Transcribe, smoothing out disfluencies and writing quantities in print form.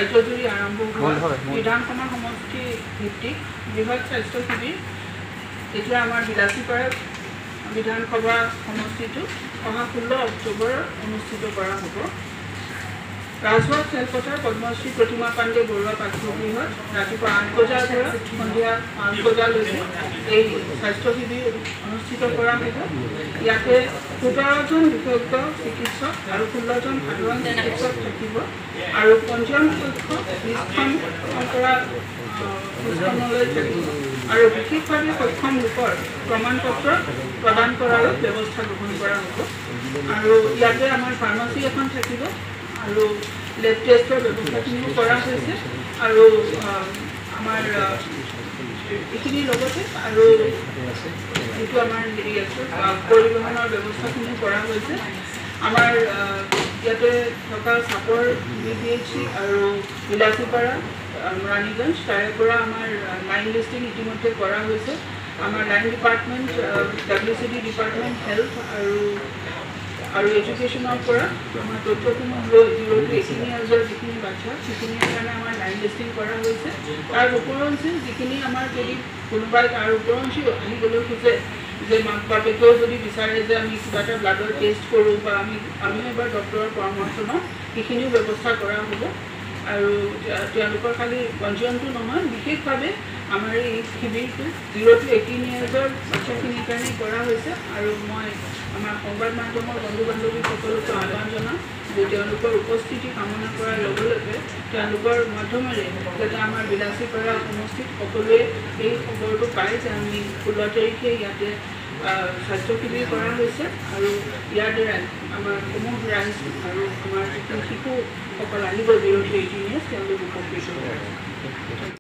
ৰাজ্যজুৰি আৰম্ভ হোৱা বিধানসভা সমষ্টি ভিত্তিক বৃহৎ স্বাস্থ্য শিবিৰ এতিয়া আমাৰ বিলাসীপাৰা বিধানসভা সমষ্টিটো অহা 16 অক্টোবৰ অনুষ্ঠিত কৰা হ'ব। ৰাজহুৱা খেলপথাৰ পদ্মশ্ৰী প্ৰতিমা পাণ্ডে বৰুৱা পাঠ্যগৃহত ৰাতিপুৱা 8 বজাৰ পৰা সন্ধিয়া 5 বজালৈকে এই স্বাস্থ্য শিবিৰ অনুষ্ঠিত কৰা হ'ব। ইয়াতে 17জন বিশেষজ্ঞ চিকিৎসক আৰু 16জন সাধাৰণ চিকিৎসক থাকিব আৰু পঞ্জীয়ন কক্ষ 20খন পৰা অনুষ্ঠানলৈ থাকিব আৰু বিশেষভাৱে সক্ষম লোকৰ প্ৰমাণপত্ৰ প্ৰদান কৰাৰ ব্যৱস্থা গ্ৰহণ কৰা হ'ব। আৰু ইয়াতে আমাৰ ফাৰ্মাচী এখন থাকিব আৰু লেব টেষ্টৰ ব্যৱস্থাখিনিও কৰা হৈছে আৰু আমাৰ এইখিনিৰ লগতে আৰু যিটো আমাৰ হেৰি আছে পৰিবহণৰ ব্যৱস্থাখিনিও কৰা হৈছে। আমাৰ ইয়াতে থকা চাপৰ BPHC আৰু বিলাসীপাৰা ৰাণীগঞ্জ তাৰে পৰা আমাৰ লাইন লিষ্টিং ইতিমধ্যে কৰা হৈছে। আমাৰ line department WCD department health আৰু এডুকেশ্যনৰ পৰা আমাৰ তথ্যখিনি লৈ 0 to 18 ইয়াৰ্ছৰ যিখিনি বাচ্চা সেইখিনিৰ কাৰণে আমাৰ লাইন লিষ্টিং কৰা হৈছে। তাৰ ওপৰঞ্চি যিখিনি আমাৰ যদি কোনোবাই তাৰ ওপৰঞ্চি আহিবলৈ খোজে যে মাক বাপেকেও যদি বিচাৰে যে আমি কিবা এটা ব্লাডৰ টেষ্ট কৰোঁ বা আমি এবাৰ ডক্টৰৰ পৰামৰ্শ লওঁ সেইখিনিও ব্যৱস্থা কৰা হ'ব। আৰু তেওঁলোকৰ খালি পঞ্জীয়নটো নহয়, বিশেষভাৱে আমাৰ এই শিবিৰটো 0 to 18 ইয়াৰ্ছৰ বাচ্চাখিনিৰ কাৰণে কৰা হৈছে। আৰু মই আমাৰ সংবাদ মাধ্যমৰ বন্ধু বান্ধৱীসকলকো আহ্বান জনাওঁ যে তেওঁলোকৰ উপস্থিতি কামনা কৰাৰ লগে লগে তেওঁলোকৰ মাধ্যমেৰে যাতে আমাৰ বিলাসীপাৰা সমষ্টিত সকলোৱে এই খবৰটো পায় যে আমি 16 তাৰিখে ইয়াতে স্বাস্থ্য শিবিৰ কৰা হৈছে আৰু ইয়াৰ দ্বাৰাই আমাৰ সমূহ ৰাইজ আৰু আমাৰ যিখিনি শিশুসকল আহিব 0 to 18 ইয়াৰ্ছ তেওঁলোক উপকৃত হ'ব।